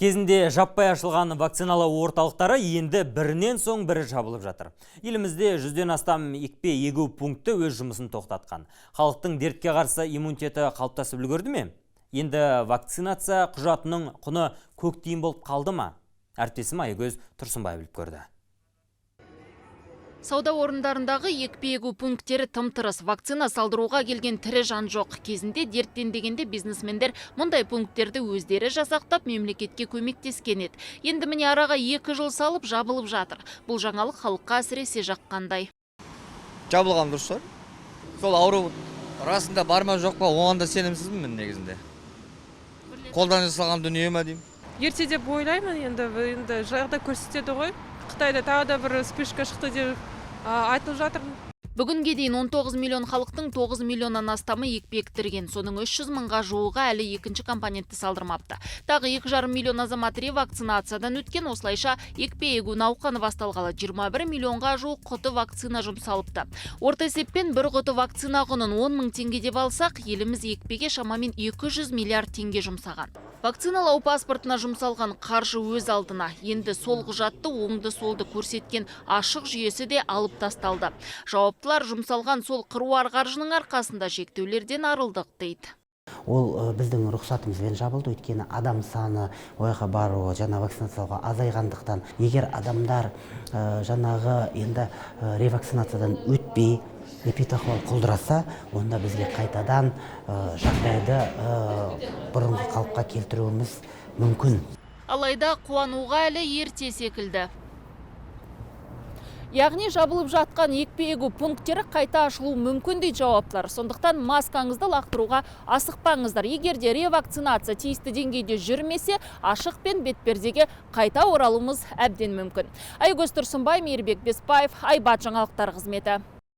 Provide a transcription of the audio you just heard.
Кезінде жаппай ашылған вакциналау орталықтары енді бірінен соң бірі жабылып жатыр. Елімізде 100-ден астам екпе егу пункті өз жұмысын тоқтатқан. Халықтың дертке қарсы иммунитеті қалыптасып үлгерді ме? Енді вакцинация құжатының құны көк тиын болып қалды ма? Әріптесім Айгөз Тұрсынбай біліп көрді. Сауда орындарындағы екпе егу пункттері тым-тырыс. Вакцина салдыруға келген тірі жан жоқ. Кезінде дерттенбегенде бизнесмендер мұндай пункттерді өздері жасақтап мемлекетке көмектескен еді. Енді міне араға 2 жыл салып жабылып жатыр. Бұл жаңалық халыққа әсіресе жаққандай. Жабылған дұрыс шығар. Сол ауру расында бар ма жоқ па, оған да сенімсізбін мен негізінде. Қолдан жасалған дүние ме деймін. Ерте деп ойлаймын, енді жағдай көрсетеді ғой. Қытайда тағы да бір спешка шықты деп айтылып жатыр. Бүгінге дейін 19 миллион халықтың 9 миллионнан астамы екпе ектірген. Соның 300 мыңға жуығы әлі екінші компонентті салдырмапты. Тағы 2,5 миллион азамат ревакцинациядан өткен, осылайша екпе егу науқаны басталғалы 21 миллионға жуық құты вакцина жұмсалыпты. Орта есеппен бір құты вакцина құнын 10 мың теңге деп алсақ, еліміз екпеге шамамен 200 миллиард теңге жұмсаған. Вакциналау паспортына жұмсалған қаржы өз алдына. Енді сол құжатты оңды-солды көрсеткен ашық жүйесі де алып тасталды. Жауаптылар жұмсалған сол қыруар қаржының арқасында шектеулерден арылдық дейді. Ол біздің рұқсатымызбен жабылды, өйткені адам саны ойға баруы, жаңа вакцинациялауға азайғандықтан. Егер адамдар жаңағы енді ревакцинациядан өтпей, эпидахуал құлдыраса, онда бізге қайтадан жағдайды бұрынғы қалыпқа келтіруіміз мүмкін. Алайда қуануға әлі ерте секілді. Яғни жабылып жатқан екпе егу пункттері қайта ашылу мүмкін дейді жауаптылар. Сондықтан маскаңызды лақтыруға асықпаңыздар. Егер де ревакцинация тиісті деңгейде жүрмесе, ашық пен бетпердеге қайта оралуымыз әбден мүмкін. Айгөз Тұрсынбай, Мейірбек Беспаев, Айбат жаңалықтар қызметі.